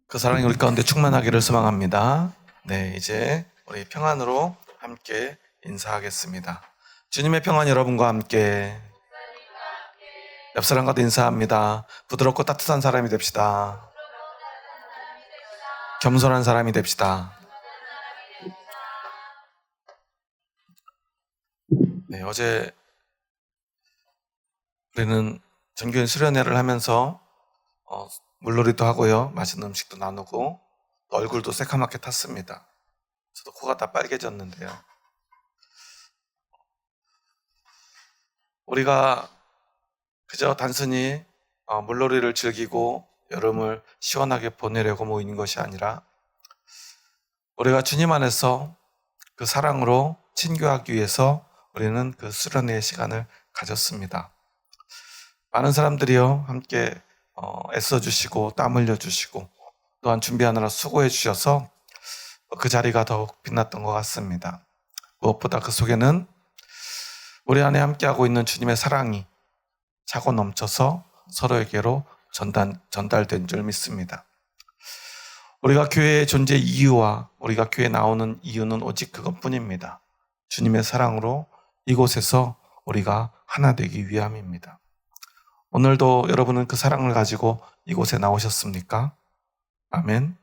그 사랑이 우리 가운데 충만하기를 소망합니다. 네, 이제 우리 평안으로 함께 인사하겠습니다. 주님의 평안 여러분과 함께. 옆 사람과도 인사합니다. 부드럽고 따뜻한 사람이 됩시다. 겸손한 사람이 됩시다. 네, 어제 우리는 정교인 수련회를 하면서 물놀이도 하고요, 맛있는 음식도 나누고 얼굴도 새카맣게 탔습니다. 저도 코가 다 빨개졌는데요. 우리가 그저 단순히 물놀이를 즐기고 여름을 시원하게 보내려고 모이는 것이 아니라 우리가 주님 안에서 그 사랑으로 친교하기 위해서 우리는 그 수련회의 시간을 가졌습니다. 많은 사람들이요 함께 애써주시고 땀 흘려주시고 또한 준비하느라 수고해 주셔서 그 자리가 더욱 빛났던 것 같습니다. 무엇보다 그 속에는 우리 안에 함께하고 있는 주님의 사랑이 차고 넘쳐서 서로에게로 전달된 줄 믿습니다. 우리가 교회의 존재 이유와 우리가 교회에 나오는 이유는 오직 그것뿐입니다. 주님의 사랑으로 이곳에서 우리가 하나 되기 위함입니다. 오늘도 여러분은 그 사랑을 가지고 이곳에 나오셨습니까? 아멘.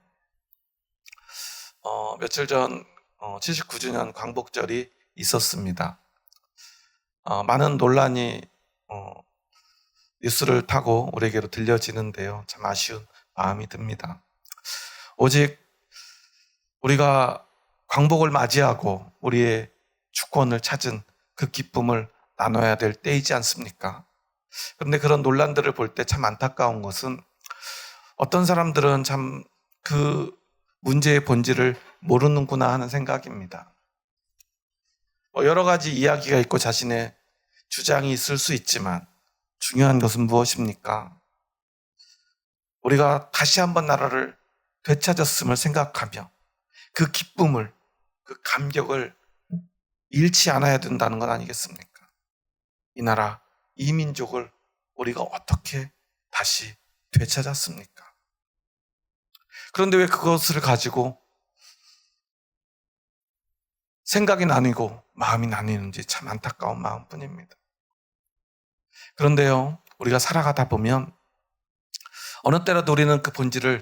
며칠 전 79주년 광복절이 있었습니다. 많은 논란이 뉴스를 타고 우리에게로 들려지는데요, 참 아쉬운 마음이 듭니다. 오직 우리가 광복을 맞이하고 우리의 주권을 찾은 그 기쁨을 나눠야 될 때이지 않습니까? 그런데 그런 논란들을 볼 때 참 안타까운 것은 어떤 사람들은 참 그 문제의 본질을 모르는구나 하는 생각입니다. 여러 가지 이야기가 있고 자신의 주장이 있을 수 있지만 중요한 것은 무엇입니까? 우리가 다시 한번 나라를 되찾았음을 생각하며 그 기쁨을, 그 감격을 잃지 않아야 된다는 것 아니겠습니까? 이 나라, 이 민족을 우리가 어떻게 다시 되찾았습니까? 그런데 왜 그것을 가지고 생각이 나뉘고 마음이 나뉘는지 참 안타까운 마음뿐입니다. 그런데요, 우리가 살아가다 보면 어느 때라도 우리는 그 본질을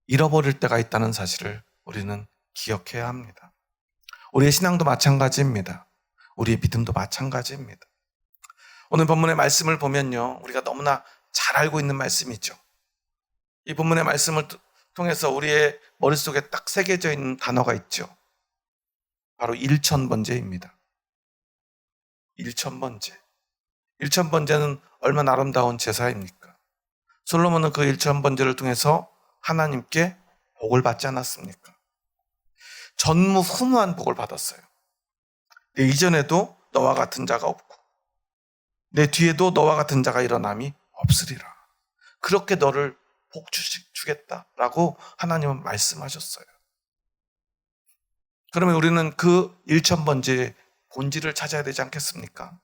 잃어버릴 때가 있다는 사실을 우리는 기억해야 합니다. 우리의 신앙도 마찬가지입니다. 우리의 믿음도 마찬가지입니다. 오늘 본문의 말씀을 보면요, 우리가 너무나 잘 알고 있는 말씀이죠. 이 본문의 말씀을 통해서 우리의 머릿속에 딱 새겨져 있는 단어가 있죠. 바로 일천번제입니다. 일천번제. 일천번제는 얼마나 아름다운 제사입니까? 솔로몬은 그 일천번제를 통해서 하나님께 복을 받지 않았습니까? 전무후무한 복을 받았어요. 내 이전에도 너와 같은 자가 없고 내 뒤에도 너와 같은 자가 일어남이 없으리라. 그렇게 너를 복 주겠다라고 하나님은 말씀하셨어요. 그러면 우리는 그 일천번제의 본질을 찾아야 되지 않겠습니까?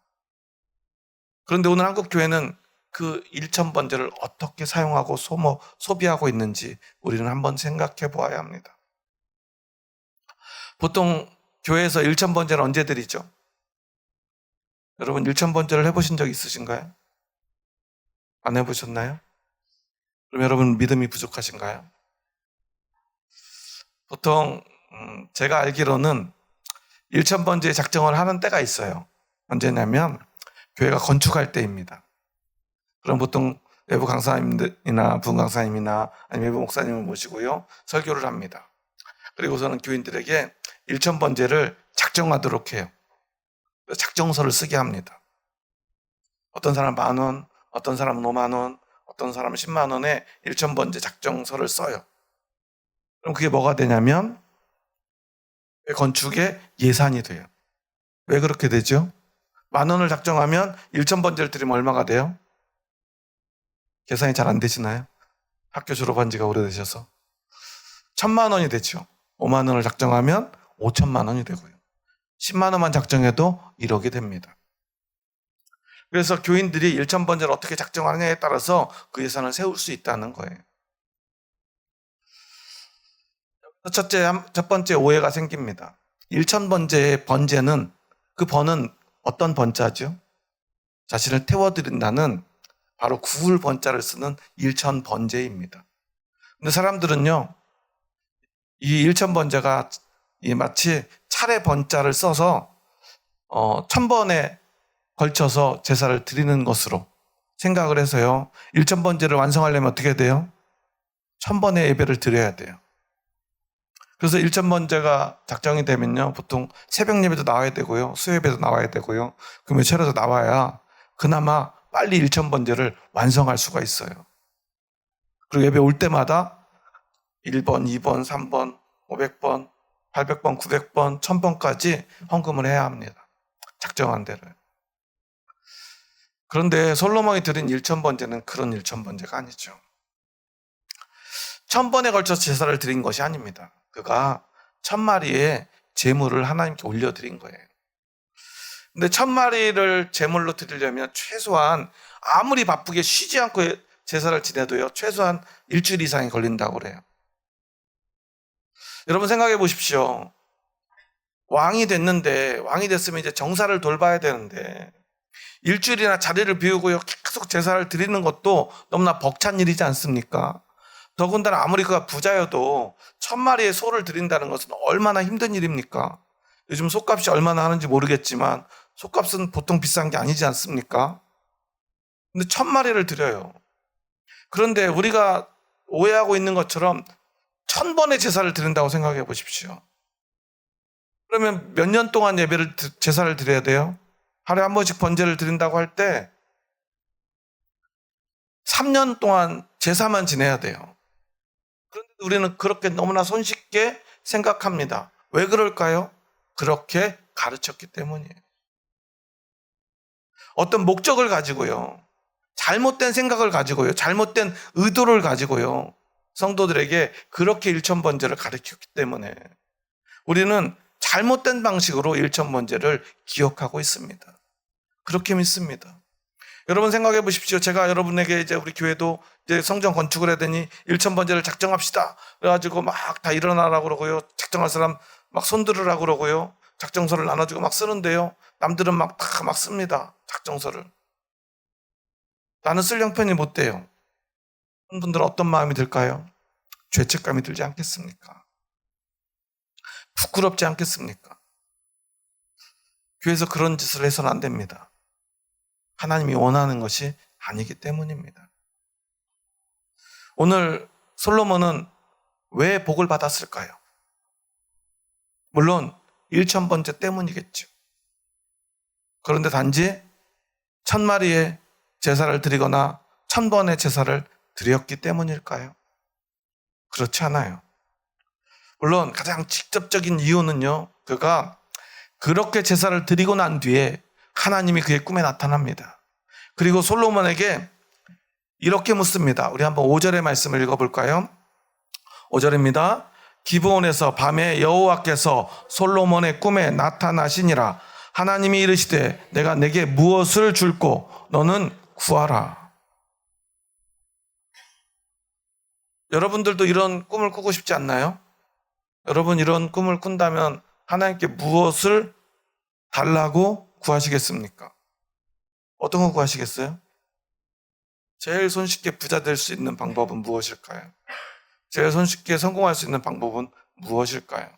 그런데 오늘 한국 교회는 그 일천번제를 어떻게 사용하고 소비하고 있는지 우리는 한번 생각해 보아야 합니다. 보통 교회에서 일천번제를 언제 드리죠? 여러분 일천번제를 해보신 적 있으신가요? 안 해보셨나요? 그럼 여러분 믿음이 부족하신가요? 보통 제가 알기로는 일천번제 작정을 하는 때가 있어요. 언제냐면 교회가 건축할 때입니다. 그럼 보통 외부 강사님이나 부흥 강사님이나 아니면 외부 목사님을 모시고요, 설교를 합니다. 그리고서는 교인들에게 일천번제를 작정하도록 해요. 작정서를 쓰게 합니다. 어떤 사람은 10,000원, 어떤 사람은 50,000원, 어떤 사람은 10만 원에 일천번제 작정서를 써요. 그럼 그게 뭐가 되냐면 건축의 예산이 돼요. 왜 그렇게 되죠? 10,000원을 작정하면 일천번제를 드리면 얼마가 돼요? 계산이 잘 안 되시나요? 학교 졸업한 지가 오래되셔서 1,000만 원이 되죠. 5만 원을 작정하면 5천만 원이 되고요. 10만 원만 작정해도 1억이 됩니다. 그래서 교인들이 일천번제를 어떻게 작정하느냐에 따라서 그 예산을 세울 수 있다는 거예요. 첫 번째 오해가 생깁니다. 일천번제의 번제는, 그 번은 어떤 번자죠? 자신을 태워드린다는 바로 구울 번자를 쓰는 일천번제입니다. 근데 사람들은요, 이 일천번제가 마치 차례 번자를 써서 1000번에 걸쳐서 제사를 드리는 것으로 생각을 해서요, 일천번제를 완성하려면 어떻게 돼요? 1000번의 예배를 드려야 돼요. 그래서 일천번제가 작정이 되면요, 보통 새벽 예배도 나와야 되고요, 수요예배도 나와야 되고요, 금요일에도 나와야 그나마 빨리 일천번제를 완성할 수가 있어요. 그리고 예배 올 때마다 1번, 2번, 3번, 500번, 800번, 900번, 1000번까지 헌금을 해야 합니다. 작정한 대로. 그런데 솔로몬이 드린 일천번제는 그런 일천번제가 아니죠. 1000번에 걸쳐서 제사를 드린 것이 아닙니다. 그가 1000마리의 제물을 하나님께 올려드린 거예요. 근데 1000마리를 제물로 드리려면 최소한 아무리 바쁘게 쉬지 않고 제사를 지내도요, 최소한 일주일 이상이 걸린다고 그래요. 여러분 생각해 보십시오. 왕이 됐으면 이제 정사를 돌봐야 되는데 일주일이나 자리를 비우고요, 계속 제사를 드리는 것도 너무나 벅찬 일이지 않습니까? 더군다나 아무리 그가 부자여도 1000마리의 소를 드린다는 것은 얼마나 힘든 일입니까? 요즘 소값이 얼마나 하는지 모르겠지만 소값은 보통 비싼 게 아니지 않습니까? 근데 1000마리를 드려요. 그런데 우리가 오해하고 있는 것처럼 1000번의 제사를 드린다고 생각해 보십시오. 그러면 몇 년 동안 제사를 드려야 돼요? 하루에 한 번씩 번제를 드린다고 할 때 3년 동안 제사만 지내야 돼요. 그런데 우리는 그렇게 너무나 손쉽게 생각합니다. 왜 그럴까요? 그렇게 가르쳤기 때문이에요. 어떤 목적을 가지고요, 잘못된 생각을 가지고요, 잘못된 의도를 가지고요, 성도들에게 그렇게 일천번제를 가르쳤기 때문에 우리는 잘못된 방식으로 일천번제를 기억하고 있습니다. 그렇게 믿습니다. 여러분 생각해 보십시오. 제가 여러분에게 이제 우리 교회도 이제 성전 건축을 해야 되니 일천번제를 작정합시다. 그래가지고 막 다 일어나라고 그러고요, 작정할 사람 막 손들으라고 그러고요, 작정서를 나눠주고 막 쓰는데요, 남들은 막 다 막 씁니다. 작정서를. 나는 쓸 형편이 못 돼요. 그런 분들은 어떤 마음이 들까요? 죄책감이 들지 않겠습니까? 부끄럽지 않겠습니까? 교회에서 그런 짓을 해서는 안 됩니다. 하나님이 원하는 것이 아니기 때문입니다. 오늘 솔로몬은 왜 복을 받았을까요? 물론 일천번제 때문이겠죠. 그런데 단지 1000마리의 제사를 드리거나 1000번의 제사를 드렸기 때문일까요? 그렇지 않아요. 물론 가장 직접적인 이유는요, 그가 그렇게 제사를 드리고 난 뒤에 하나님이 그의 꿈에 나타납니다. 그리고 솔로몬에게 이렇게 묻습니다. 우리 한번 5절의 말씀을 읽어볼까요? 5절입니다. 기브온에서 밤에 여호와께서 솔로몬의 꿈에 나타나시니라. 하나님이 이르시되 내가 내게 무엇을 줄꼬 너는 구하라. 여러분들도 이런 꿈을 꾸고 싶지 않나요? 여러분 이런 꿈을 꾼다면 하나님께 무엇을 달라고 구하시겠습니까? 어떤 거 구하시겠어요? 제일 손쉽게 부자 될 수 있는 방법은 무엇일까요? 제일 손쉽게 성공할 수 있는 방법은 무엇일까요?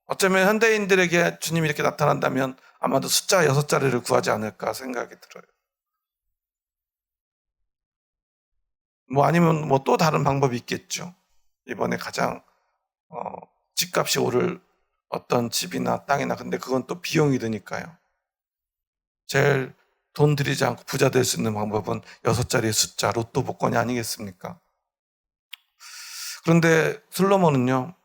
어쩌면 현대인들에게 주님이 이렇게 나타난다면 아마도 숫자 6자리를 구하지 않을까 생각이 들어요. 아니면 또 다른 방법이 있겠죠. 이번에 가장 집값이 오를 어떤 집이나 땅이나, 근데 그건 또 비용이 드니까요. 제일 돈 들이지 않고 부자 될 수 있는 방법은 6자리의 숫자, 로또 복권이 아니겠습니까? 그런데 솔로몬은요,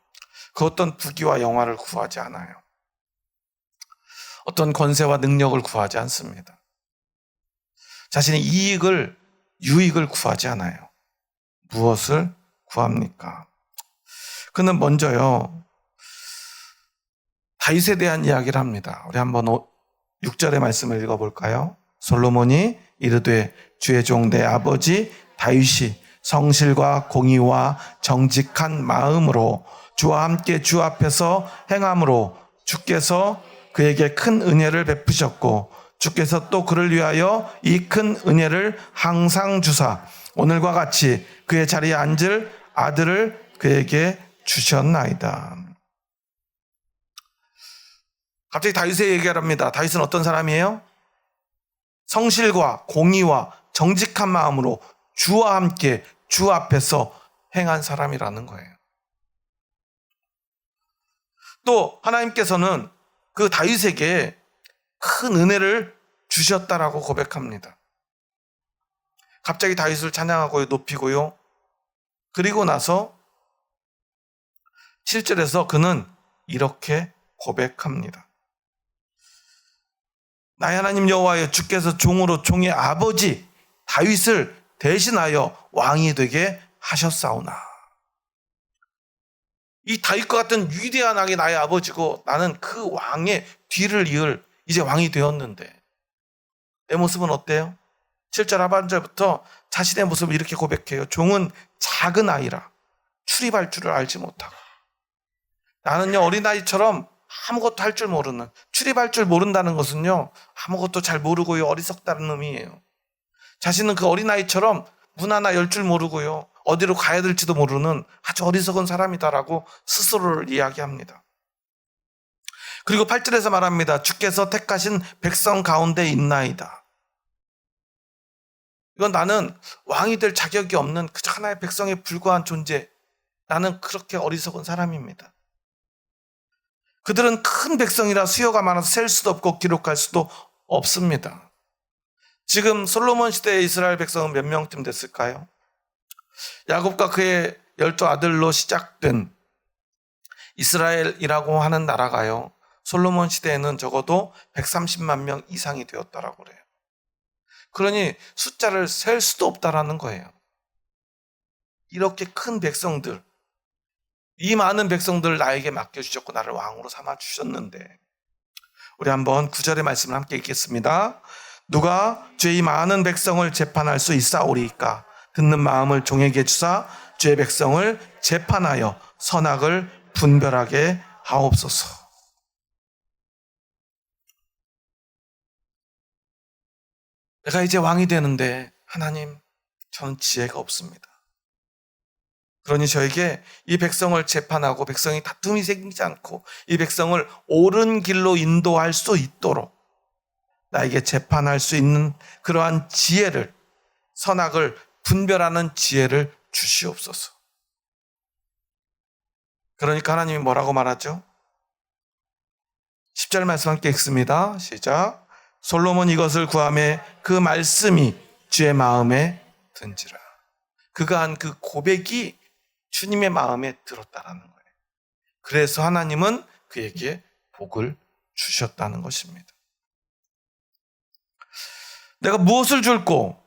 그 어떤 부귀와 영화를 구하지 않아요. 어떤 권세와 능력을 구하지 않습니다. 자신의 유익을 구하지 않아요. 무엇을 구합니까? 그는 먼저요, 다윗에 대한 이야기를 합니다. 우리 한번 6절의 말씀을 읽어볼까요? 솔로몬이 이르되 주의 종 내 아버지 다윗이 성실과 공의와 정직한 마음으로 주와 함께 주 앞에서 행함으로 주께서 그에게 큰 은혜를 베푸셨고 주께서 또 그를 위하여 이 큰 은혜를 항상 주사 오늘과 같이 그의 자리에 앉을 아들을 그에게 주셨나이다. 갑자기 다윗의 얘기를 합니다. 다윗은 어떤 사람이에요? 성실과 공의와 정직한 마음으로 주와 함께 주 앞에서 행한 사람이라는 거예요. 또 하나님께서는 그 다윗에게 큰 은혜를 주셨다라고 고백합니다. 갑자기 다윗을 찬양하고 높이고요. 그리고 나서 7절에서 그는 이렇게 고백합니다. 나의 하나님 여호와여, 주께서 종으로 종의 아버지 다윗을 대신하여 왕이 되게 하셨사오나. 이 다윗과 같은 위대한 왕이 나의 아버지고 나는 그 왕의 뒤를 이을 이제 왕이 되었는데 내 모습은 어때요? 7절 하반절부터 자신의 모습을 이렇게 고백해요. 종은 작은 아이라 출입할 줄을 알지 못하고. 나는요, 어린아이처럼 아무것도 할 줄 모르는, 출입할 줄 모른다는 것은요, 아무것도 잘 모르고요, 어리석다는 의미예요. 자신은 그 어린아이처럼 문 하나 열 줄 모르고요, 어디로 가야 될지도 모르는 아주 어리석은 사람이다라고 스스로를 이야기합니다. 그리고 8절에서 말합니다. 주께서 택하신 백성 가운데 있나이다. 이건 나는 왕이 될 자격이 없는 그저 하나의 백성에 불과한 존재. 나는 그렇게 어리석은 사람입니다. 그들은 큰 백성이라 수요가 많아서 셀 수도 없고 기록할 수도 없습니다. 지금 솔로몬 시대의 이스라엘 백성은 몇 명쯤 됐을까요? 야곱과 그의 12아들로 시작된 이스라엘이라고 하는 나라가요, 솔로몬 시대에는 적어도 130만 명 이상이 되었다라고 그래요. 그러니 숫자를 셀 수도 없다라는 거예요. 이렇게 큰 백성들, 이 많은 백성들을 나에게 맡겨주셨고 나를 왕으로 삼아주셨는데, 우리 한번 9절의 말씀을 함께 읽겠습니다. 누가 주의 많은 백성을 재판할 수 있사오리이까? 듣는 마음을 종에게 주사 주의 백성을 재판하여 선악을 분별하게 하옵소서. 내가 이제 왕이 되는데 하나님, 저는 지혜가 없습니다. 그러니 저에게 이 백성을 재판하고 백성이 다툼이 생기지 않고 이 백성을 옳은 길로 인도할 수 있도록 나에게 재판할 수 있는 그러한 지혜를, 선악을 분별하는 지혜를 주시옵소서. 그러니까 하나님이 뭐라고 말하죠? 10절 말씀 함께 읽습니다. 시작. 솔로몬 이것을 구하매 그 말씀이 주의 마음에 든지라. 그가 한 그 고백이 주님의 마음에 들었다라는 거예요. 그래서 하나님은 그에게 복을 주셨다는 것입니다. 내가 무엇을 줄고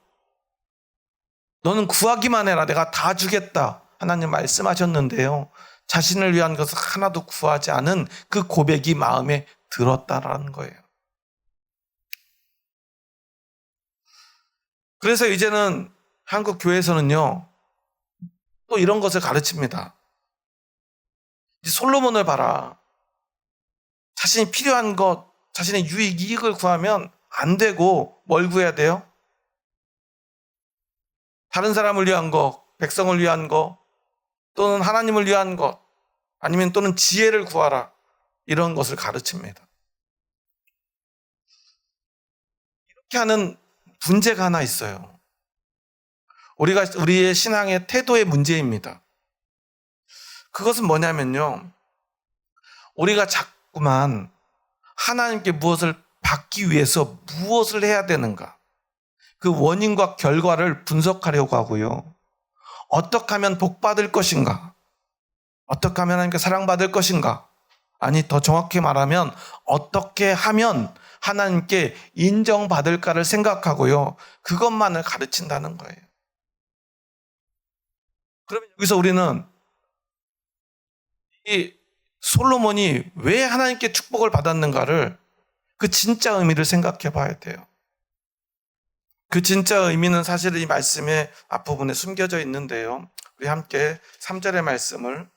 너는 구하기만 해라, 내가 다 주겠다, 하나님 말씀하셨는데요, 자신을 위한 것을 하나도 구하지 않은 그 고백이 마음에 들었다라는 거예요. 그래서 이제는 한국 교회에서는요, 또 이런 것을 가르칩니다. 이제 솔로몬을 봐라. 자신이 필요한 것, 자신의 유익, 이익을 구하면 안 되고 뭘 구해야 돼요? 다른 사람을 위한 것, 백성을 위한 것, 또는 하나님을 위한 것, 아니면 또는 지혜를 구하라. 이런 것을 가르칩니다. 이렇게 하는 문제가 하나 있어요. 우리의 신앙의 태도의 문제입니다. 그것은 뭐냐면요, 우리가 자꾸만 하나님께 무엇을 받기 위해서 무엇을 해야 되는가, 그 원인과 결과를 분석하려고 하고요, 어떻게 하면 복 받을 것인가, 어떻게 하면 하나님께 사랑받을 것인가, 아니 더 정확히 말하면 어떻게 하면 하나님께 인정받을까를 생각하고요, 그것만을 가르친다는 거예요. 그러면 여기서 우리는 이 솔로몬이 왜 하나님께 축복을 받았는가를, 그 진짜 의미를 생각해 봐야 돼요. 그 진짜 의미는 사실 이 말씀의 앞부분에 숨겨져 있는데요. 우리 함께 3절의 말씀을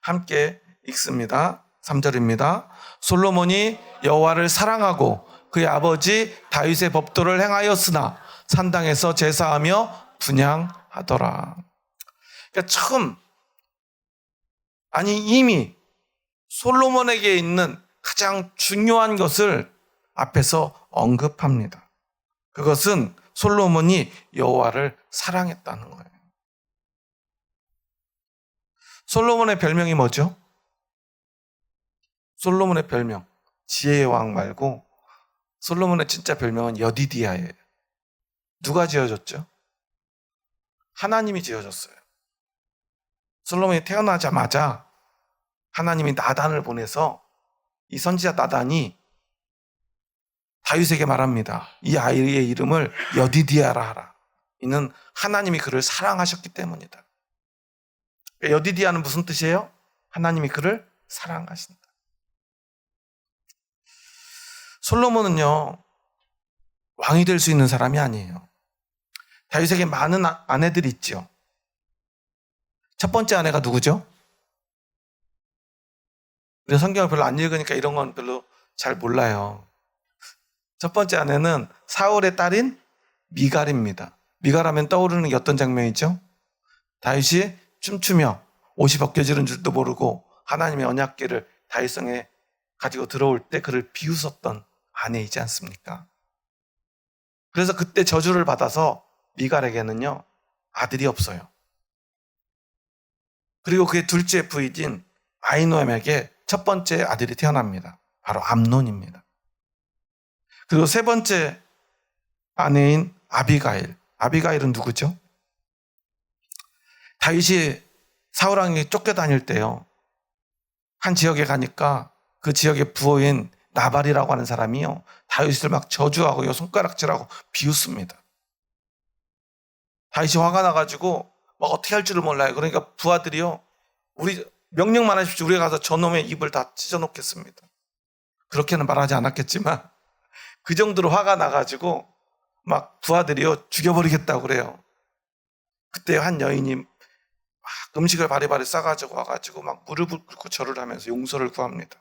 함께 읽습니다. 3절입니다. 솔로몬이 여호와를 사랑하고 그의 아버지 다윗의 법도를 행하였으나 산당에서 제사하며 분향하더라. 그러니까 이미 솔로몬에게 있는 가장 중요한 것을 앞에서 언급합니다. 그것은 솔로몬이 여호와를 사랑했다는 거예요. 솔로몬의 별명이 뭐죠? 솔로몬의 별명, 지혜의 왕 말고 솔로몬의 진짜 별명은 여디디아예요. 누가 지어줬죠? 하나님이 지어줬어요. 솔로몬이 태어나자마자 하나님이 나단을 보내서 이 선지자 나단이 다윗에게 말합니다. 이 아이의 이름을 여디디아라 하라. 이는 하나님이 그를 사랑하셨기 때문이다. 여디디아는 무슨 뜻이에요? 하나님이 그를 사랑하신다. 솔로몬은요, 왕이 될 수 있는 사람이 아니에요. 다윗에게 많은 아내들이 있죠. 첫 번째 아내가 누구죠? 우리 성경을 별로 안 읽으니까 이런 건 별로 잘 몰라요. 첫 번째 아내는 사울의 딸인 미갈입니다. 미갈하면 떠오르는 게 어떤 장면이죠? 다윗이 춤추며 옷이 벗겨지는 줄도 모르고 하나님의 언약궤를 다윗성에 가지고 들어올 때 그를 비웃었던 아내이지 않습니까? 그래서 그때 저주를 받아서 미갈에게는요, 아들이 없어요. 그리고 그의 둘째 부인인 아히노암에게 첫 번째 아들이 태어납니다. 바로 암논입니다. 그리고 세 번째 아내인 아비가일. 아비가일은 누구죠? 다윗이 사울왕에게 쫓겨다닐 때요, 한 지역에 가니까 그 지역의 부호인 나발이라고 하는 사람이요, 다윗을 막 저주하고요, 손가락질하고 비웃습니다. 다윗이 화가 나가지고 막 어떻게 할 줄을 몰라요. 그러니까 부하들이요, 우리 명령만 하십시오. 우리가 가서 저놈의 입을 다 찢어놓겠습니다. 그렇게는 말하지 않았겠지만 그 정도로 화가 나가지고 막 부하들이요, 죽여버리겠다고 그래요. 그때 한 여인이 막 음식을 바리바리 싸가지고 와가지고 막 무릎을 꿇고 절을 하면서 용서를 구합니다.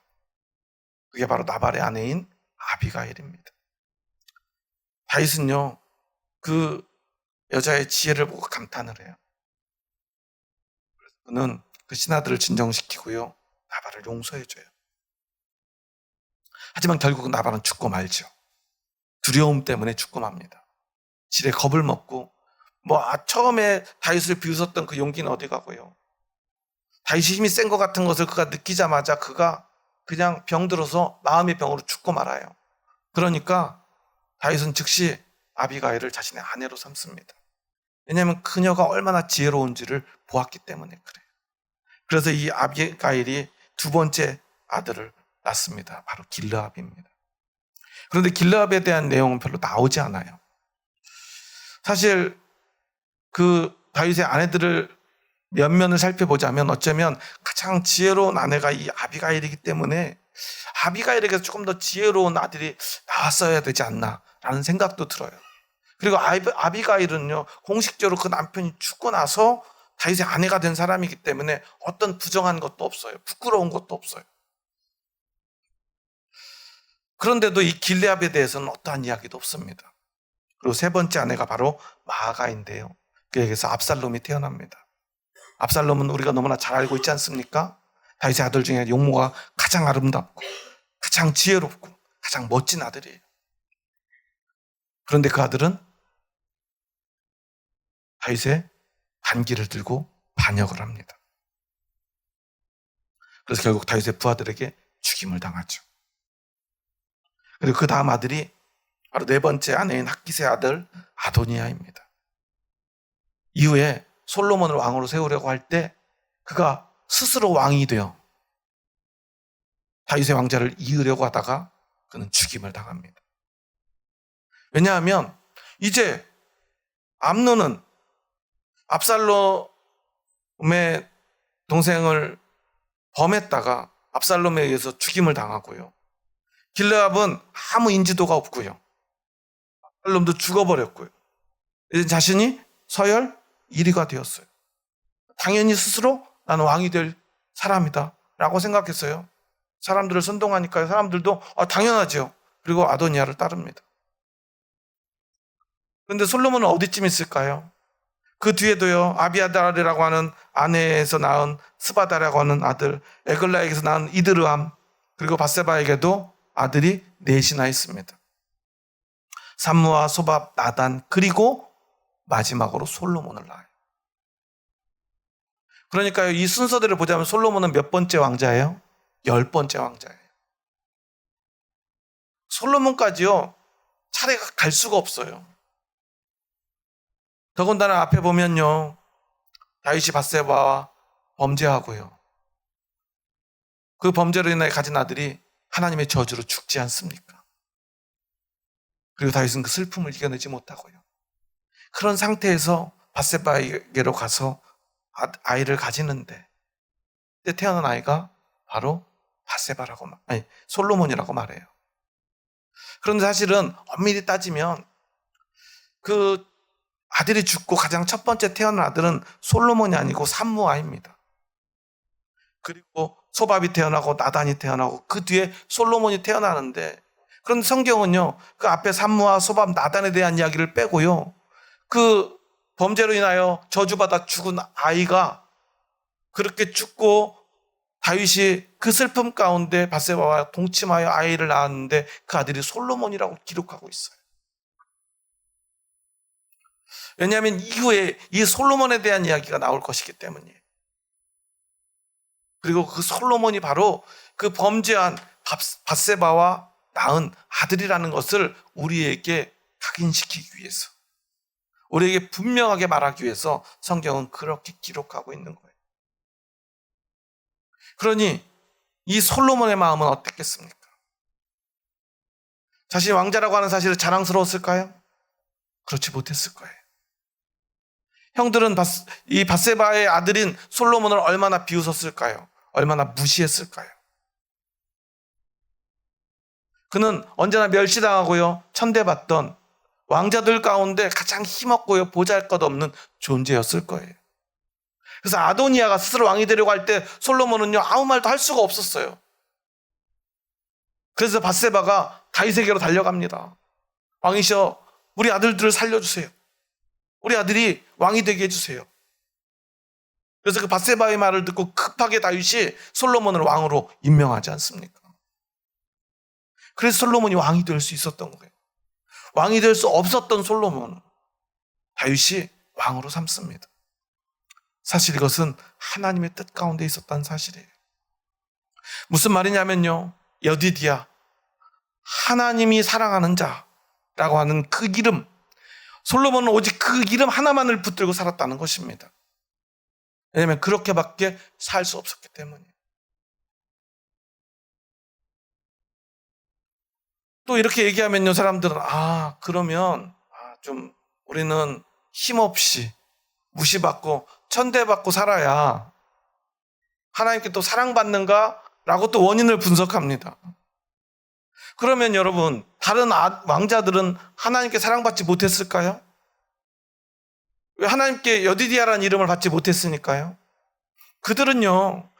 그게 바로 나발의 아내인 아비가일입니다. 다윗은요, 그 여자의 지혜를 보고 감탄을 해요. 그는 그 신하들을 진정시키고요, 나발을 용서해줘요. 하지만 결국은 나발은 죽고 말죠. 두려움 때문에 죽고 맙니다. 지레 겁을 먹고, 처음에 다윗을 비웃었던 그 용기는 어디 가고요. 다윗이 힘이 센 것 같은 것을 그가 느끼자마자 그가 그냥 병들어서 마음의 병으로 죽고 말아요. 그러니까 다윗은 즉시 아비가일을 자신의 아내로 삼습니다. 왜냐하면 그녀가 얼마나 지혜로운지를 보았기 때문에 그래요. 그래서 이 아비가일이 두 번째 아들을 낳습니다. 바로 길르압입니다. 그런데 길르압에 대한 내용은 별로 나오지 않아요. 사실 그 다윗의 아내들을 면면을 살펴보자면 어쩌면 가장 지혜로운 아내가 이 아비가일이기 때문에 아비가일에게서 조금 더 지혜로운 아들이 나왔어야 되지 않나라는 생각도 들어요. 그리고 아비가일은요, 공식적으로 그 남편이 죽고 나서 다윗의 아내가 된 사람이기 때문에 어떤 부정한 것도 없어요. 부끄러운 것도 없어요. 그런데도 이 길르압에 대해서는 어떠한 이야기도 없습니다. 그리고 세 번째 아내가 바로 마아가인데요, 그에게서 압살롬이 태어납니다. 압살롬은 우리가 너무나 잘 알고 있지 않습니까? 다윗의 아들 중에 용모가 가장 아름답고 가장 지혜롭고 가장 멋진 아들이에요. 그런데 그 아들은 다윗의 반기를 들고 반역을 합니다. 그래서 결국 다윗의 부하들에게 죽임을 당하죠. 그리고 그 다음 아들이 바로 네 번째 아내인 핫깃의 아들 아도니아입니다. 이후에 솔로몬을 왕으로 세우려고 할 때 그가 스스로 왕이 되어 다윗의 왕자를 이으려고 하다가 그는 죽임을 당합니다. 왜냐하면 이제 암논은 압살롬의 동생을 범했다가 압살롬에 의해서 죽임을 당하고요, 길르압은 아무 인지도가 없고요, 압살롬도 죽어버렸고요. 이제 자신이 서열 1위가 되었어요. 당연히 스스로 나는 왕이 될 사람이다 라고 생각했어요. 사람들을 선동하니까 사람들도 당연하죠. 그리고 아도니아를 따릅니다. 그런데 솔로몬은 어디쯤 있을까요? 그 뒤에도요, 아비아달이라고 하는 아내에서 낳은 스바다라고 하는 아들, 에글라에게서 낳은 이드르암, 그리고 밧세바에게도 아들이 넷이나 있습니다. 삼무와 소밥, 나단, 그리고 마지막으로 솔로몬을 낳아요. 그러니까요, 이 순서대로 보자면 솔로몬은 몇 번째 왕자예요? 10번째 왕자예요. 솔로몬까지요, 차례가 갈 수가 없어요. 더군다나 앞에 보면요, 다윗이 밧세바와 범죄하고요. 그 범죄로 인해 가진 아들이 하나님의 저주로 죽지 않습니까? 그리고 다윗은 그 슬픔을 이겨내지 못하고요. 그런 상태에서 밧세바에게로 가서 아이를 가지는데, 그때 태어난 아이가 바로 솔로몬이라고 말해요. 그런데 사실은 엄밀히 따지면 그 아들이 죽고 가장 첫 번째 태어난 아들은 솔로몬이 아니고 삼무아입니다. 그리고 소밥이 태어나고 나단이 태어나고 그 뒤에 솔로몬이 태어나는데, 그런데 성경은요, 그 앞에 삼무아, 소밥, 나단에 대한 이야기를 빼고요, 그 범죄로 인하여 저주받아 죽은 아이가 그렇게 죽고 다윗이 그 슬픔 가운데 밧세바와 동침하여 아이를 낳았는데 그 아들이 솔로몬이라고 기록하고 있어요. 왜냐하면 이후에 이 솔로몬에 대한 이야기가 나올 것이기 때문이에요. 그리고 그 솔로몬이 바로 그 범죄한 밧세바와 낳은 아들이라는 것을 우리에게 각인시키기 위해서, 우리에게 분명하게 말하기 위해서 성경은 그렇게 기록하고 있는 거예요. 그러니 이 솔로몬의 마음은 어땠겠습니까? 자신이 왕자라고 하는 사실을 자랑스러웠을까요? 그렇지 못했을 거예요. 형들은 이 밧세바의 아들인 솔로몬을 얼마나 비웃었을까요? 얼마나 무시했을까요? 그는 언제나 멸시당하고요, 천대받던 왕자들 가운데 가장 힘없고요, 보잘것없는 존재였을 거예요. 그래서 아도니아가 스스로 왕이 되려고 할 때 솔로몬은요, 아무 말도 할 수가 없었어요. 그래서 밧세바가 다윗에게로 달려갑니다. 왕이셔, 우리 아들들을 살려주세요. 우리 아들이 왕이 되게 해주세요. 그래서 그 밧세바의 말을 듣고 급하게 다윗이 솔로몬을 왕으로 임명하지 않습니까? 그래서 솔로몬이 왕이 될 수 있었던 거예요. 왕이 될 수 없었던 솔로몬을 다윗이 왕으로 삼습니다. 사실 이것은 하나님의 뜻 가운데 있었다는 사실이에요. 무슨 말이냐면요, 여디디야, 하나님이 사랑하는 자라고 하는 그 이름, 솔로몬은 오직 그 이름 하나만을 붙들고 살았다는 것입니다. 왜냐하면 그렇게밖에 살 수 없었기 때문이에요. 또 이렇게 얘기하면요, 사람들은 그러면 좀 우리는 힘없이 무시받고 천대받고 살아야 하나님께 또 사랑받는가? 라고 또 원인을 분석합니다. 그러면 여러분, 다른 왕자들은 하나님께 사랑받지 못했을까요? 왜 하나님께 여디디아라는 이름을 받지 못했으니까요? 그들은요,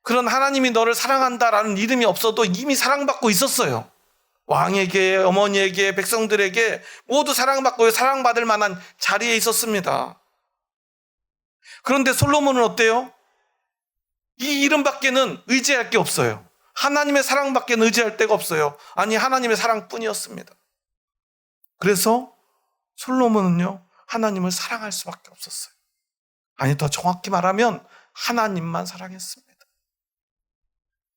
그런 하나님이 너를 사랑한다라는 이름이 없어도 이미 사랑받고 있었어요. 왕에게, 어머니에게, 백성들에게 모두 사랑받고 사랑받을 만한 자리에 있었습니다. 그런데 솔로몬은 어때요? 이 이름밖에는 의지할 게 없어요. 하나님의 사랑밖에는 의지할 데가 없어요. 아니, 하나님의 사랑뿐이었습니다. 그래서 솔로몬은요, 하나님을 사랑할 수밖에 없었어요. 아니, 더 정확히 말하면 하나님만 사랑했습니다.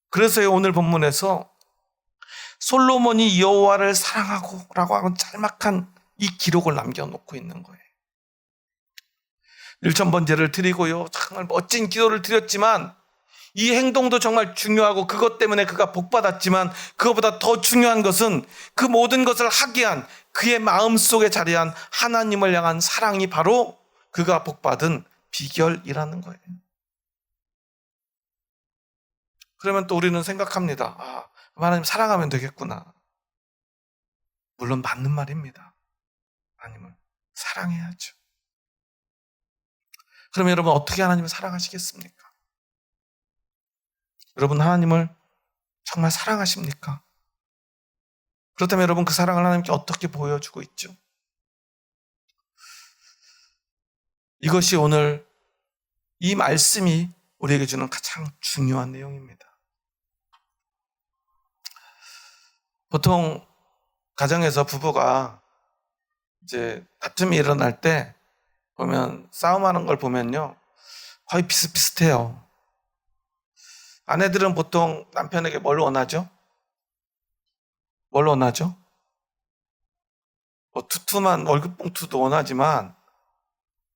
그래서 오늘 본문에서 솔로몬이 여호와를 사랑하고 라고 하는 짤막한 이 기록을 남겨놓고 있는 거예요. 1,000번제를 드리고요, 정말 멋진 기도를 드렸지만 이 행동도 정말 중요하고 그것 때문에 그가 복받았지만 그것보다 더 중요한 것은 그 모든 것을 하게 한 그의 마음속에 자리한 하나님을 향한 사랑이 바로 그가 복받은 비결이라는 거예요. 그러면 또 우리는 생각합니다. 하나님 사랑하면 되겠구나. 물론 맞는 말입니다. 하나님을 사랑해야죠. 그러면 여러분 어떻게 하나님을 사랑하시겠습니까? 여러분 하나님을 정말 사랑하십니까? 그렇다면 여러분 그 사랑을 하나님께 어떻게 보여주고 있죠? 이것이 오늘 이 말씀이 우리에게 주는 가장 중요한 내용입니다. 보통 가정에서 부부가 이제 다툼이 일어날 때 보면 싸움하는 걸 보면요 거의 비슷비슷해요. 아내들은 보통 남편에게 뭘 원하죠? 뭘 원하죠? 뭐 두툼한 월급봉투도 원하지만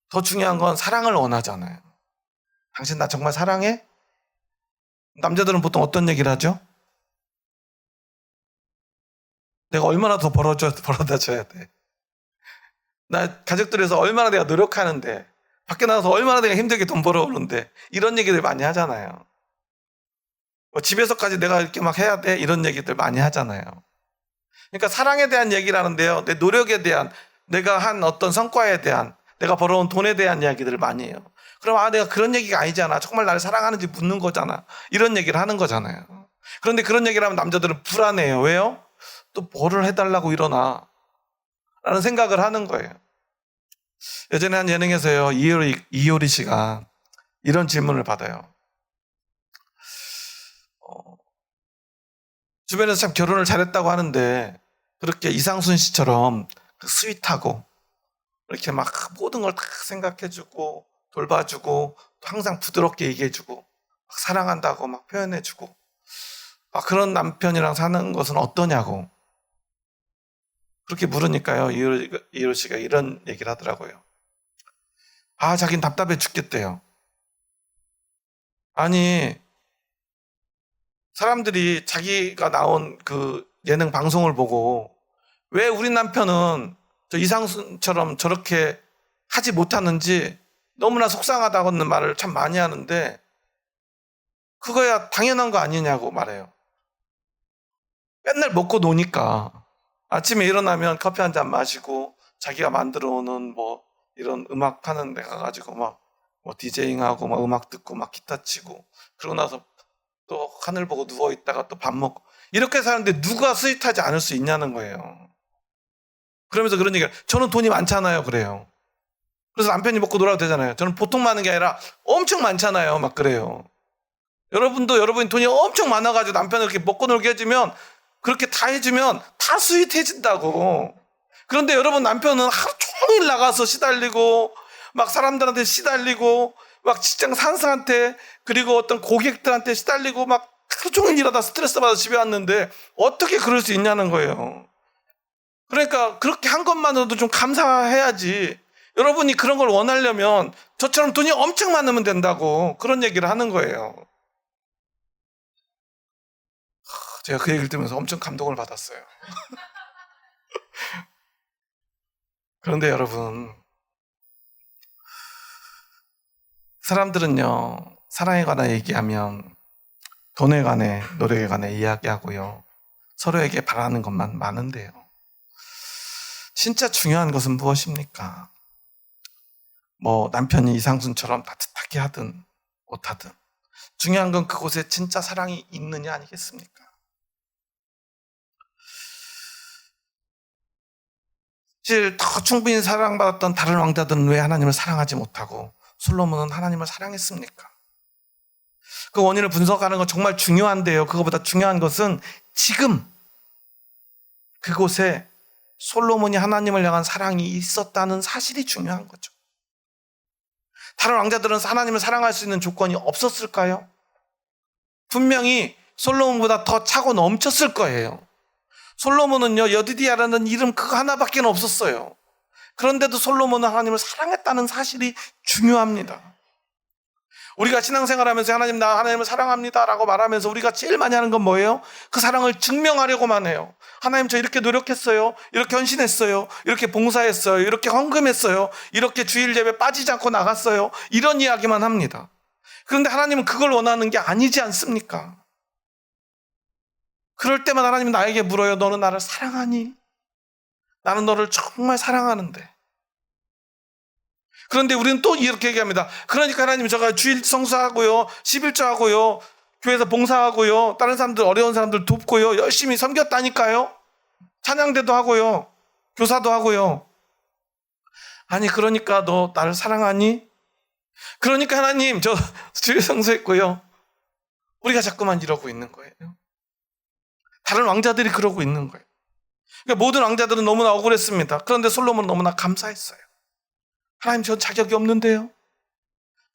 더 중요한 건 사랑을 원하잖아요. 당신 나 정말 사랑해? 남자들은 보통 어떤 얘기를 하죠? 내가 얼마나 더 벌어다 줘야 돼? 나 가족들에서 얼마나 내가 노력하는데, 밖에 나가서 얼마나 내가 힘들게 돈 벌어오는데, 이런 얘기들 많이 하잖아요. 뭐 집에서까지 내가 이렇게 막 해야 돼? 이런 얘기들 많이 하잖아요. 그러니까 사랑에 대한 얘기를 하는데요. 내 노력에 대한, 내가 한 어떤 성과에 대한, 내가 벌어온 돈에 대한 이야기들을 많이 해요. 그럼 내가 그런 얘기가 아니잖아. 정말 나를 사랑하는지 묻는 거잖아. 이런 얘기를 하는 거잖아요. 그런데 그런 얘기를 하면 남자들은 불안해요. 왜요? 또 뭐를 해달라고 이러나? 라는 생각을 하는 거예요. 예전에 한 예능에서요, 이효리 씨가 이런 질문을 받아요. 주변에서 참 결혼을 잘했다고 하는데, 그렇게 이상순 씨처럼 스윗하고, 이렇게 막 모든 걸 다 생각해주고, 돌봐주고, 또 항상 부드럽게 얘기해주고, 막 사랑한다고 막 표현해주고, 막 그런 남편이랑 사는 것은 어떠냐고. 그렇게 물으니까요, 이효리 씨가 이런 얘기를 하더라고요. 자긴 답답해 죽겠대요. 아니, 사람들이 자기가 나온 그 예능 방송을 보고 왜 우리 남편은 저 이상순처럼 저렇게 하지 못하는지 너무나 속상하다는 말을 참 많이 하는데 그거야 당연한 거 아니냐고 말해요. 맨날 먹고 노니까 아침에 일어나면 커피 한 잔 마시고 자기가 만들어 오는 뭐 이런 음악 하는 데 가가지고 막 뭐 디제잉하고 막 음악 듣고 막 기타 치고 그러고 나서 또 하늘 보고 누워 있다가 또 밥 먹고 이렇게 사는데 누가 스윗하지 않을 수 있냐는 거예요. 그러면서 그런 얘기를 저는 돈이 많잖아요 그래요. 그래서 남편이 먹고 놀아도 되잖아요. 저는 보통 많은 게 아니라 엄청 많잖아요. 막 그래요. 여러분도 여러분이 돈이 엄청 많아가지고 남편을 이렇게 먹고 놀게 해주면 그렇게 다 해주면 다 스윗해진다고. 그런데 여러분 남편은 하루 종일 나가서 시달리고 막 사람들한테 시달리고 막 직장 상사한테 그리고 어떤 고객들한테 시달리고 막 하루 종일 일하다 스트레스 받아서 집에 왔는데 어떻게 그럴 수 있냐는 거예요. 그러니까 그렇게 한 것만으로도 좀 감사해야지. 여러분이 그런 걸 원하려면 저처럼 돈이 엄청 많으면 된다고 그런 얘기를 하는 거예요. 제가 그 얘기를 들으면서 엄청 감동을 받았어요. 그런데 여러분, 사람들은요, 사랑에 관해 얘기하면 돈에 관해, 노력에 관해 이야기하고요. 서로에게 바라는 것만 많은데요. 진짜 중요한 것은 무엇입니까? 뭐 남편이 이상순처럼 따뜻하게 하든 못하든 중요한 건 그곳에 진짜 사랑이 있느냐 아니겠습니까? 사실 더 충분히 사랑받았던 다른 왕자들은 왜 하나님을 사랑하지 못하고 솔로몬은 하나님을 사랑했습니까? 그 원인을 분석하는 건 정말 중요한데요. 그것보다 중요한 것은 지금 그곳에 솔로몬이 하나님을 향한 사랑이 있었다는 사실이 중요한 거죠. 다른 왕자들은 하나님을 사랑할 수 있는 조건이 없었을까요? 분명히 솔로몬보다 더 차고 넘쳤을 거예요. 솔로몬은요, 여디디아라는 이름 그거 하나밖에 없었어요. 그런데도 솔로몬은 하나님을 사랑했다는 사실이 중요합니다. 우리가 신앙생활하면서 하나님 나 하나님을 사랑합니다 라고 말하면서 우리가 제일 많이 하는 건 뭐예요? 그 사랑을 증명하려고만 해요. 하나님 저 이렇게 노력했어요. 이렇게 헌신했어요. 이렇게 봉사했어요. 이렇게 헌금했어요. 이렇게 주일 예배 빠지지 않고 나갔어요. 이런 이야기만 합니다. 그런데 하나님은 그걸 원하는 게 아니지 않습니까? 그럴 때만 하나님은 나에게 물어요. 너는 나를 사랑하니? 나는 너를 정말 사랑하는데. 그런데 우리는 또 이렇게 얘기합니다. 그러니까 하나님 제가 주일 성수하고요, 11조하고요, 교회에서 봉사하고요, 다른 사람들 어려운 사람들 돕고요, 열심히 섬겼다니까요. 찬양대도 하고요, 교사도 하고요. 아니 그러니까 너 나를 사랑하니? 그러니까 하나님 저 주일 성수했고요. 우리가 자꾸만 이러고 있는 거예요. 다른 왕자들이 그러고 있는 거예요. 그러니까 모든 왕자들은 너무나 억울했습니다. 그런데 솔로몬은 너무나 감사했어요. 하나님 전 자격이 없는데요.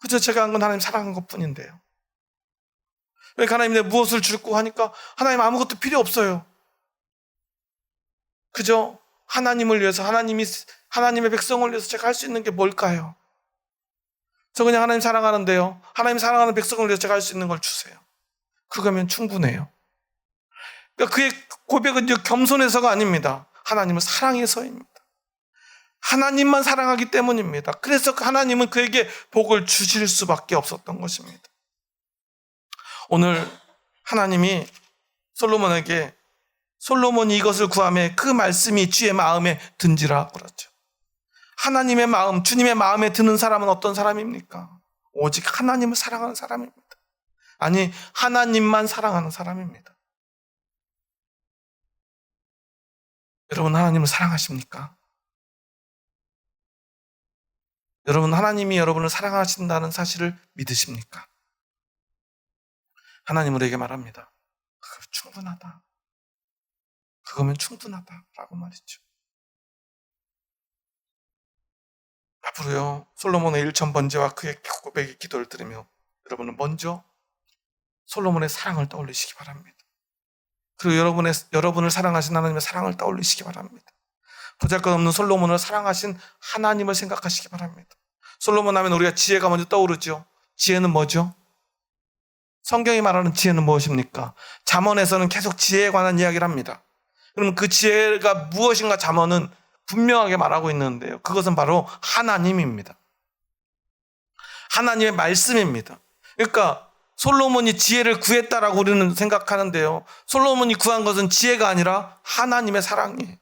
그저 제가 한 건 하나님 사랑한 것뿐인데요. 그러니까 하나님 내 무엇을 줄고 하니까 하나님 아무것도 필요 없어요. 그저 하나님을 위해서 하나님의 백성을 위해서 제가 할 수 있는 게 뭘까요? 저 그냥 하나님 사랑하는데요. 하나님 사랑하는 백성을 위해서 제가 할 수 있는 걸 주세요. 그거면 충분해요. 그러니까 그의 고백은 겸손해서가 아닙니다. 하나님을 사랑해서입니다. 하나님만 사랑하기 때문입니다. 그래서 하나님은 그에게 복을 주실 수밖에 없었던 것입니다. 오늘 하나님이 솔로몬에게 솔로몬이 이것을 구하며 그 말씀이 주의 마음에 든지라 그러죠. 하나님의 마음, 주님의 마음에 드는 사람은 어떤 사람입니까? 오직 하나님을 사랑하는 사람입니다. 아니, 하나님만 사랑하는 사람입니다. 여러분 하나님을 사랑하십니까? 여러분 하나님이 여러분을 사랑하신다는 사실을 믿으십니까? 하나님 우리에게 말합니다. 충분하다. 그거면 충분하다라고 말이죠. 앞으로요 솔로몬의 1000번제와 그의 고백의 기도를 들으며 여러분은 먼저 솔로몬의 사랑을 떠올리시기 바랍니다. 그리고 여러분을 사랑하신 하나님의 사랑을 떠올리시기 바랍니다. 보잘것없는 솔로몬을 사랑하신 하나님을 생각하시기 바랍니다. 솔로몬 하면 우리가 지혜가 먼저 떠오르죠. 지혜는 뭐죠? 성경이 말하는 지혜는 무엇입니까? 잠언에서는 계속 지혜에 관한 이야기를 합니다. 그럼 그 지혜가 무엇인가 잠언은 분명하게 말하고 있는데요. 그것은 바로 하나님입니다. 하나님의 말씀입니다. 그러니까 솔로몬이 지혜를 구했다라고 우리는 생각하는데요. 솔로몬이 구한 것은 지혜가 아니라 하나님의 사랑이에요.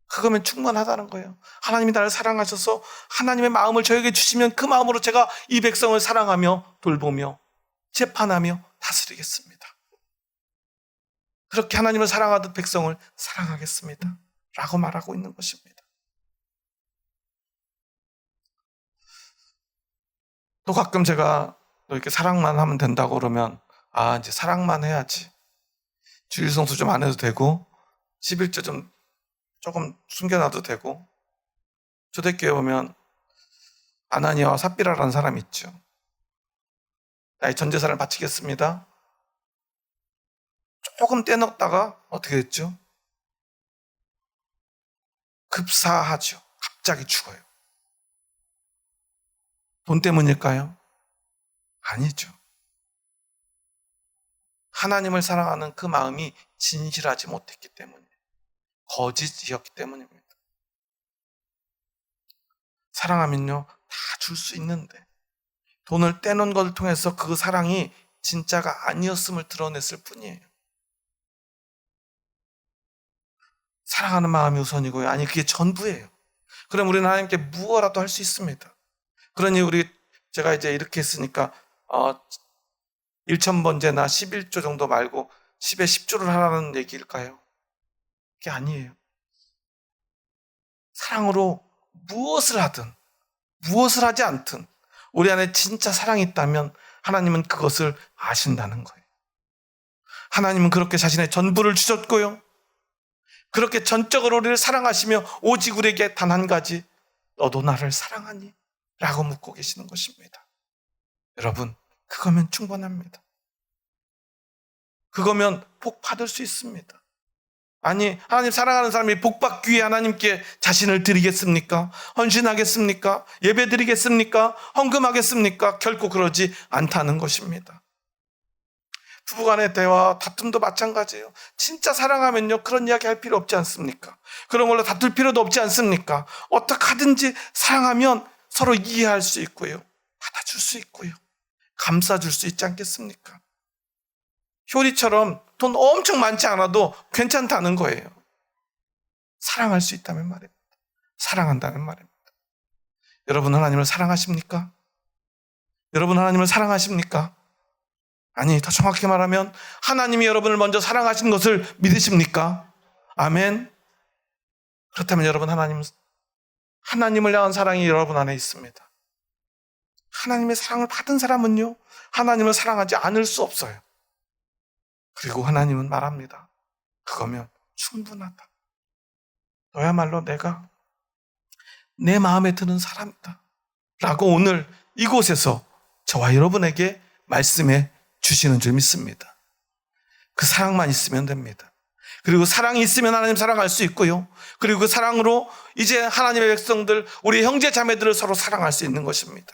그거면 충분하다는 거예요. 하나님이 나를 사랑하셔서 하나님의 마음을 저에게 주시면 그 마음으로 제가 이 백성을 사랑하며 돌보며 재판하며 다스리겠습니다. 그렇게 하나님을 사랑하듯 백성을 사랑하겠습니다. 라고 말하고 있는 것입니다. 또 가끔 제가 이렇게 사랑만 하면 된다고 그러면 이제 사랑만 해야지. 주일 성수 좀 안 해도 되고 11조 좀 조금 숨겨놔도 되고. 초대교회 보면 아나니아와 삽비라라는 사람이 있죠. 나의 전 재산을 바치겠습니다. 조금 떼놓다가 어떻게 됐죠? 급사하죠. 갑자기 죽어요. 돈 때문일까요? 아니죠. 하나님을 사랑하는 그 마음이 진실하지 못했기 때문이에요. 거짓이었기 때문입니다. 사랑하면요, 다 줄 수 있는데 돈을 떼놓은 것을 통해서 그 사랑이 진짜가 아니었음을 드러냈을 뿐이에요. 사랑하는 마음이 우선이고요. 아니, 그게 전부예요. 그럼 우리는 하나님께 무엇라도 할 수 있습니다. 그러니 제가 이제 이렇게 했으니까 1000번제나 11조 정도 말고 10에 10조를 하라는 얘기일까요? 그게 아니에요. 사랑으로 무엇을 하든 무엇을 하지 않든 우리 안에 진짜 사랑이 있다면 하나님은 그것을 아신다는 거예요. 하나님은 그렇게 자신의 전부를 주셨고요. 그렇게 전적으로 우리를 사랑하시며 오직 우리에게 단 한 가지, 너도 나를 사랑하니? 라고 묻고 계시는 것입니다. 여러분, 그거면 충분합니다. 그거면 복 받을 수 있습니다. 아니, 하나님 사랑하는 사람이 복 받기 위해 하나님께 자신을 드리겠습니까? 헌신하겠습니까? 예배 드리겠습니까? 헌금하겠습니까? 결코 그러지 않다는 것입니다. 부부간의 대화, 다툼도 마찬가지예요. 진짜 사랑하면요, 그런 이야기 할 필요 없지 않습니까? 그런 걸로 다툴 필요도 없지 않습니까? 어떻게 하든지 사랑하면 서로 이해할 수 있고요, 받아줄 수 있고요, 감싸줄 수 있지 않겠습니까? 효리처럼 돈 엄청 많지 않아도 괜찮다는 거예요. 사랑할 수 있다면 말입니다. 사랑한다는 말입니다. 여러분 하나님을 사랑하십니까? 여러분 하나님을 사랑하십니까? 아니, 더 정확히 말하면 하나님이 여러분을 먼저 사랑하신 것을 믿으십니까? 아멘. 그렇다면 여러분 하나님을 향한 사랑이 여러분 안에 있습니다. 하나님의 사랑을 받은 사람은요, 하나님을 사랑하지 않을 수 없어요. 그리고 하나님은 말합니다. 그거면 충분하다. 너야말로 내가 내 마음에 드는 사람이다. 라고 오늘 이곳에서 저와 여러분에게 말씀해 주시는 줄 믿습니다. 그 사랑만 있으면 됩니다. 그리고 사랑이 있으면 하나님 사랑할 수 있고요. 그리고 그 사랑으로 이제 하나님의 백성들, 우리 형제 자매들을 서로 사랑할 수 있는 것입니다.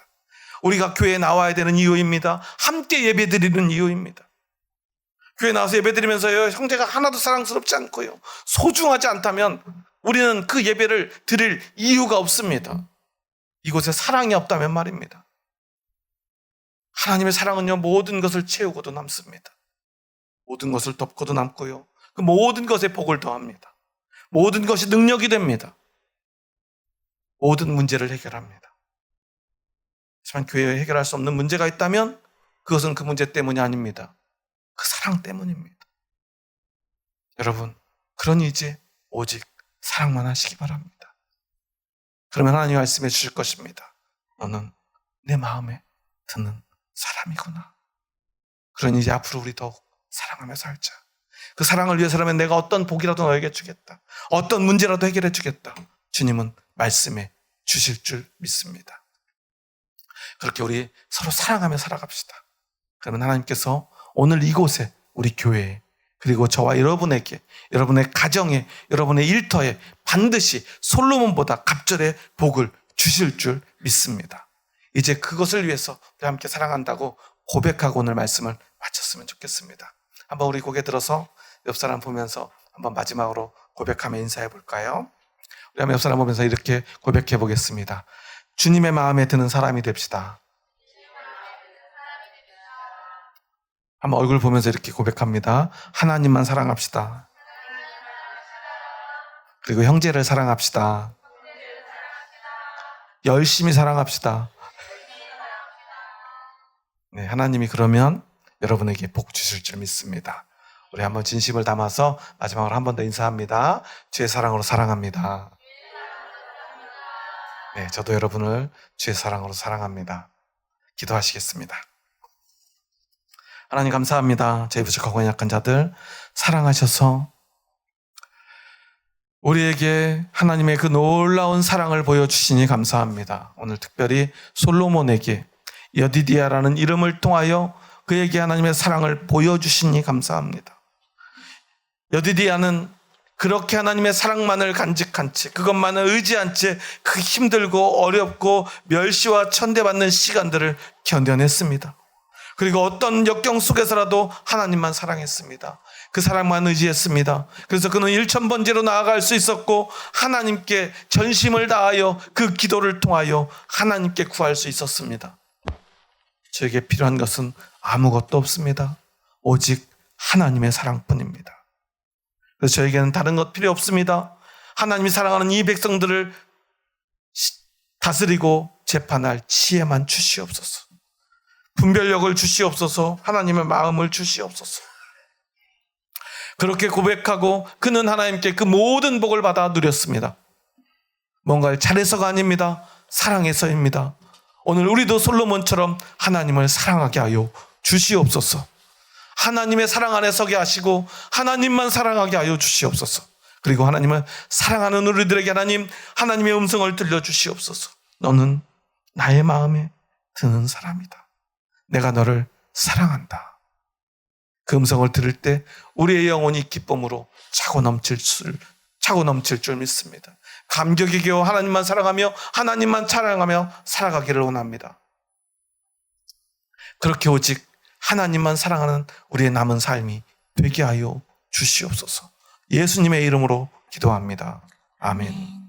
우리가 교회에 나와야 되는 이유입니다. 함께 예배드리는 이유입니다. 교회 나와서 예배드리면서요, 형제가 하나도 사랑스럽지 않고요, 소중하지 않다면 우리는 그 예배를 드릴 이유가 없습니다. 이곳에 사랑이 없다면 말입니다. 하나님의 사랑은요, 모든 것을 채우고도 남습니다. 모든 것을 덮고도 남고요, 그 모든 것에 복을 더합니다. 모든 것이 능력이 됩니다. 모든 문제를 해결합니다. 하지만 교회에 해결할 수 없는 문제가 있다면 그것은 그 문제 때문이 아닙니다. 그 사랑 때문입니다. 여러분, 그러니 이제 오직 사랑만 하시기 바랍니다. 그러면 하나님이 말씀해 주실 것입니다. 너는 내 마음에 드는 사람이구나. 그러니 이제 앞으로 우리 더욱 사랑하며 살자. 그 사랑을 위해서라면 내가 어떤 복이라도 너에게 주겠다. 어떤 문제라도 해결해 주겠다. 주님은 말씀해 주실 줄 믿습니다. 그렇게 우리 서로 사랑하며 살아갑시다. 그러면 하나님께서 오늘 이곳에 우리 교회에, 그리고 저와 여러분에게, 여러분의 가정에, 여러분의 일터에 반드시 솔로몬보다 갑절의 복을 주실 줄 믿습니다. 이제 그것을 위해서 우리 함께 사랑한다고 고백하고 오늘 말씀을 마쳤으면 좋겠습니다. 한번 우리 고개 들어서 옆 사람 보면서 한번 마지막으로 고백하며 인사해 볼까요? 우리 한번 옆 사람 보면서 이렇게 고백해 보겠습니다. 주님의 마음에 드는 사람이 됩시다. 한번 얼굴 보면서 이렇게 고백합니다. 하나님만 사랑합시다. 그리고 형제를 사랑합시다. 열심히 사랑합시다. 네, 하나님이 그러면 여러분에게 복 주실 줄 믿습니다. 우리 한번 진심을 담아서 마지막으로 한 번 더 인사합니다. 주의 사랑으로 사랑합니다. 네, 저도 여러분을 주의 사랑으로 사랑합니다. 기도하시겠습니다. 하나님 감사합니다. 저희 부족하고 약한 자들 사랑하셔서 우리에게 하나님의 그 놀라운 사랑을 보여주시니 감사합니다. 오늘 특별히 솔로몬에게 여디디아라는 이름을 통하여 그에게 하나님의 사랑을 보여주시니 감사합니다. 여디디아는 그렇게 하나님의 사랑만을 간직한 채, 그것만을 의지한 채 그 힘들고 어렵고 멸시와 천대받는 시간들을 견뎌냈습니다. 그리고 어떤 역경 속에서라도 하나님만 사랑했습니다. 그 사랑만 의지했습니다. 그래서 그는 1000번째로 나아갈 수 있었고 하나님께 전심을 다하여 그 기도를 통하여 하나님께 구할 수 있었습니다. 저에게 필요한 것은 아무것도 없습니다. 오직 하나님의 사랑뿐입니다. 그래서 저에게는 다른 것 필요 없습니다. 하나님이 사랑하는 이 백성들을 다스리고 재판할 지혜만 주시옵소서. 분별력을 주시옵소서. 하나님의 마음을 주시옵소서. 그렇게 고백하고 그는 하나님께 그 모든 복을 받아 누렸습니다. 뭔가를 잘해서가 아닙니다. 사랑해서입니다. 오늘 우리도 솔로몬처럼 하나님을 사랑하게 하여 주시옵소서. 하나님의 사랑 안에 서게 하시고 하나님만 사랑하게 하여 주시옵소서. 그리고 하나님을 사랑하는 우리들에게 하나님의 음성을 들려주시옵소서. 너는 나의 마음에 드는 사람이다. 내가 너를 사랑한다. 그 음성을 들을 때 우리의 영혼이 기쁨으로 차고 넘칠 줄 믿습니다. 감격의 겨워 하나님만 사랑하며 하나님만 찬양하며 살아가기를 원합니다. 그렇게 오직 하나님만 사랑하는 우리의 남은 삶이 되게 하여 주시옵소서. 예수님의 이름으로 기도합니다. 아멘.